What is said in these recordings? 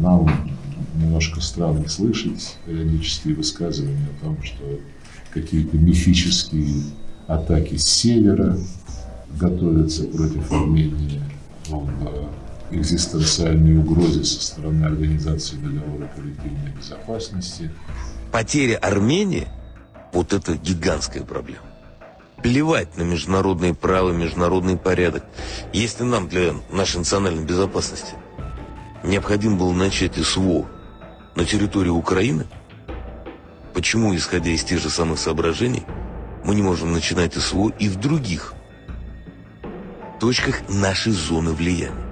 нам немножко странно слышать периодические высказывания о том, что какие-то мифические атаки с севера готовятся против Армении об экзистенциальной угрозе со стороны Организации договора коллективной безопасности. Потеря Армении – вот это гигантская проблема. Плевать на международное право, международный порядок. Если нам для нашей национальной безопасности необходимо было начать СВО на территории Украины, почему, исходя из тех же самых соображений, мы не можем начинать СВО и в других точках нашей зоны влияния?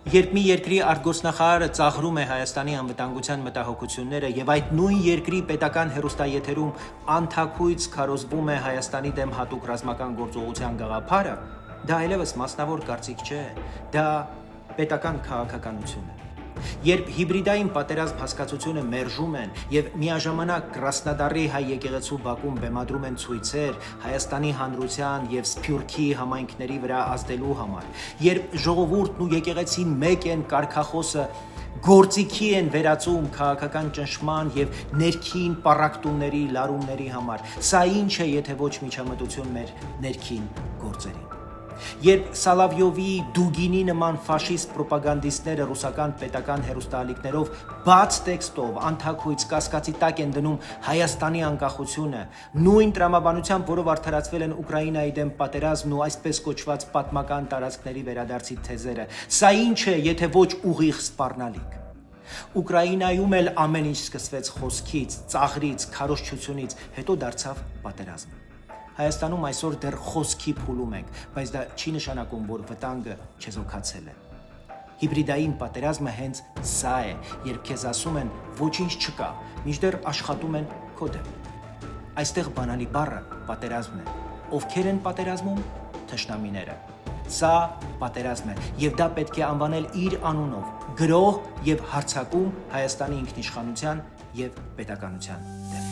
Երբ մի երկրի արտգործնախարարը ծաղրում է Հայաստանի անվտանգության մտահոգությունները եւ այդ նույն երկրի պետական հեռուստաեթերում անթաքույց քարոզվում է Հայաստանի դեմ հատուկ ռազմական գործողության գաղափարը, դա այլևս մասնավոր կարծիք չէ, դա պետական քաղաքականություն է։ Երբ հիբրիդային պատերազմ հասկացությունը մերժում են եւ միաժամանակ Կրասնոդարի հայ եկեղեցու բակում բեմադրում են ցույցեր Հայաստանի հանրության եւ Սփյուռքի համայնքների վրա ազդելու համար, երբ ժողովուրդն ու եկեղեցին մեկ են կարգախոսը գործիքի են վերածում քաղաքական ճնշման եւ ներքին պառակտումների լարումների համար, սա ինչ է, եթե ոչ միջամտություն մեր ներքին գործերին։ Երբ Սալավյովի, Դուգինի նման ֆաշիստ պրոպագանդիստները ռուսական պետական հեռուստաալիքներով բաց տեքստով անթաքույց կասկածի տակ են դնում Հայաստանի անկախությունը, նույն տրամաբանությամբ, որով արդարացվել են Ուկրաինայի դեմ պատերազմն ու այսպես կոչված պատմական տարածքների վերադարձի թեզերը, սա ինչ է, եթե ոչ ուղիղ սպառնալիք։ Ուկրաինայում էլ ամեն ինչ սկսվեց խոսքից, ծաղրից, քարոզչությունից, հետո դարձավ պատերազմ։ Հայաստանում այսօր դեռ խոսքի փուլում ենք, բայց դա չի նշանակում, որ վտանգը չեզոքացել է։ Հիբրիդային պատերազմը հենց սա է, երբ քեզ ասում են ոչինչ չկա, մինչդեռ աշխատում են քո դեմ։ Այստեղ բանալի բառը պատերազմն է։ Ովքեր են պատերազմում? Թշնամիները։ Սա պատերազմ է, եւ դա պետք է անվանել իր անունով՝ գրոհ եւ հարձակում Հայաստանի ինքնիշխանության եւ պետականության դեմ։